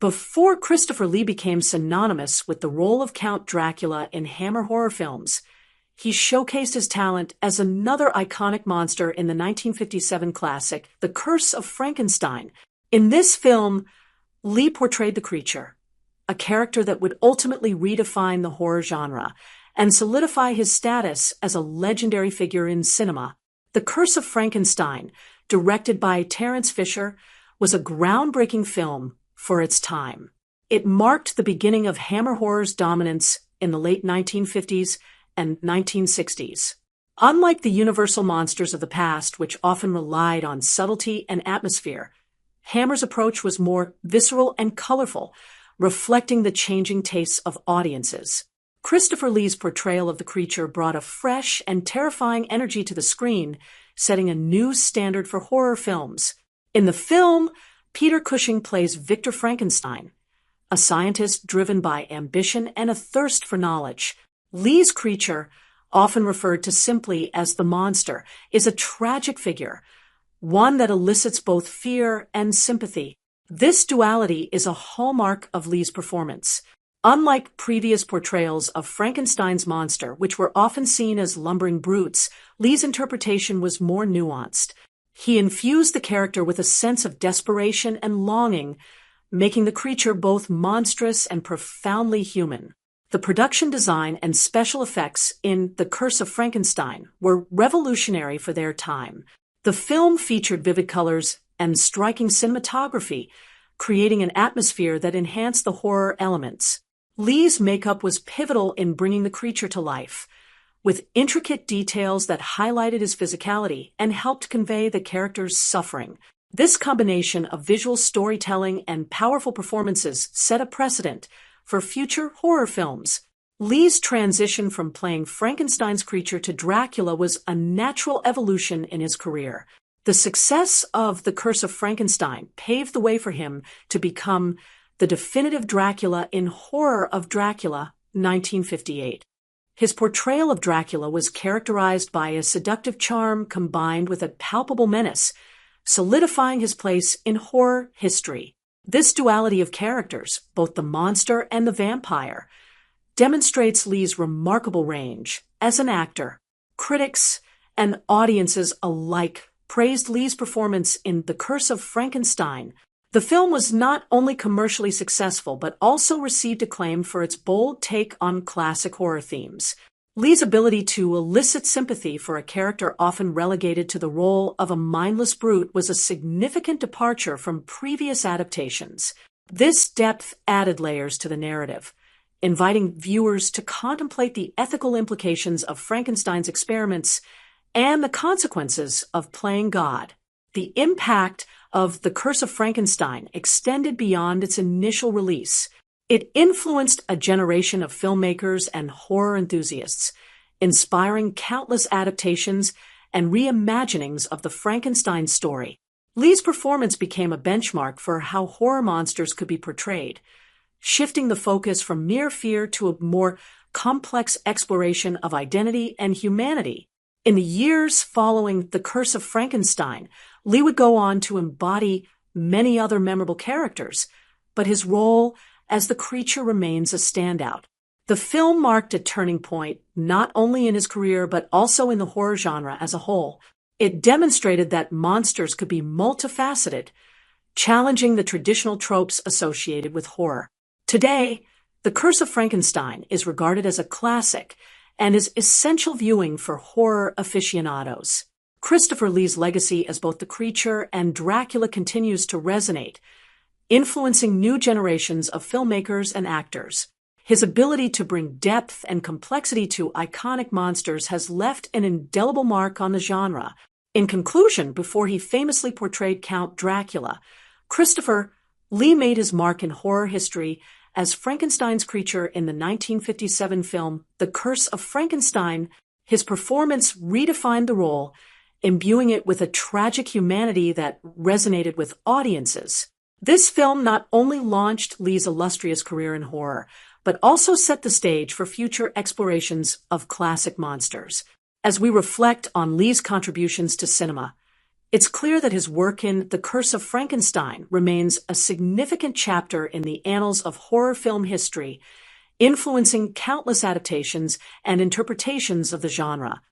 Before Christopher Lee became synonymous with the role of Count Dracula in Hammer horror films, he showcased his talent as another iconic monster in the 1957 classic, The Curse of Frankenstein. In this film, Lee portrayed the creature, a character that would ultimately redefine the horror genre and solidify his status as a legendary figure in cinema. The Curse of Frankenstein, directed by Terence Fisher, was a groundbreaking film for its time. It marked the beginning of Hammer horror's dominance in the late 1950s and 1960s. Unlike the universal monsters of the past, which often relied on subtlety and atmosphere, Hammer's approach was more visceral and colorful, reflecting the changing tastes of audiences. Christopher Lee's portrayal of the creature brought a fresh and terrifying energy to the screen, setting a new standard for horror films. In the film, Peter Cushing plays Victor Frankenstein, a scientist driven by ambition and a thirst for knowledge. Lee's creature, often referred to simply as the monster, is a tragic figure, one that elicits both fear and sympathy. This duality is a hallmark of Lee's performance. Unlike previous portrayals of Frankenstein's monster, which were often seen as lumbering brutes, Lee's interpretation was more nuanced. He infused the character with a sense of desperation and longing, making the creature both monstrous and profoundly human. The production design and special effects in The Curse of Frankenstein were revolutionary for their time. The film featured vivid colors and striking cinematography, creating an atmosphere that enhanced the horror elements. Lee's makeup was pivotal in bringing the creature to life, with intricate details that highlighted his physicality and helped convey the character's suffering. This combination of visual storytelling and powerful performances set a precedent for future horror films. Lee's transition from playing Frankenstein's creature to Dracula was a natural evolution in his career. The success of The Curse of Frankenstein paved the way for him to become the definitive Dracula in Horror of Dracula, 1958. His portrayal of Dracula was characterized by a seductive charm combined with a palpable menace, solidifying his place in horror history. This duality of characters, both the monster and the vampire, demonstrates Lee's remarkable range as an actor. Critics and audiences alike praised Lee's performance in The Curse of Frankenstein. The film was not only commercially successful, but also received acclaim for its bold take on classic horror themes. Lee's ability to elicit sympathy for a character often relegated to the role of a mindless brute was a significant departure from previous adaptations. This depth added layers to the narrative, inviting viewers to contemplate the ethical implications of Frankenstein's experiments and the consequences of playing God. The impact of The Curse of Frankenstein extended beyond its initial release. It influenced a generation of filmmakers and horror enthusiasts, inspiring countless adaptations and reimaginings of the Frankenstein story. Lee's performance became a benchmark for how horror monsters could be portrayed, shifting the focus from mere fear to a more complex exploration of identity and humanity. In the years following The Curse of Frankenstein, Lee would go on to embody many other memorable characters, but his role as the creature remains a standout. The film marked a turning point not only in his career but also in the horror genre as a whole. It demonstrated that monsters could be multifaceted, challenging the traditional tropes associated with horror. Today, The Curse of Frankenstein is regarded as a classic and is essential viewing for horror aficionados. Christopher Lee's legacy as both the creature and Dracula continues to resonate, influencing new generations of filmmakers and actors. His ability to bring depth and complexity to iconic monsters has left an indelible mark on the genre. In conclusion, before he famously portrayed Count Dracula, Christopher Lee made his mark in horror history as Frankenstein's creature in the 1957 film The Curse of Frankenstein. His performance redefined the role, imbuing it with a tragic humanity that resonated with audiences. This film not only launched Lee's illustrious career in horror, but also set the stage for future explorations of classic monsters. As we reflect on Lee's contributions to cinema, It's clear that his work in The Curse of Frankenstein remains a significant chapter in the annals of horror film history, influencing countless adaptations and interpretations of the genre.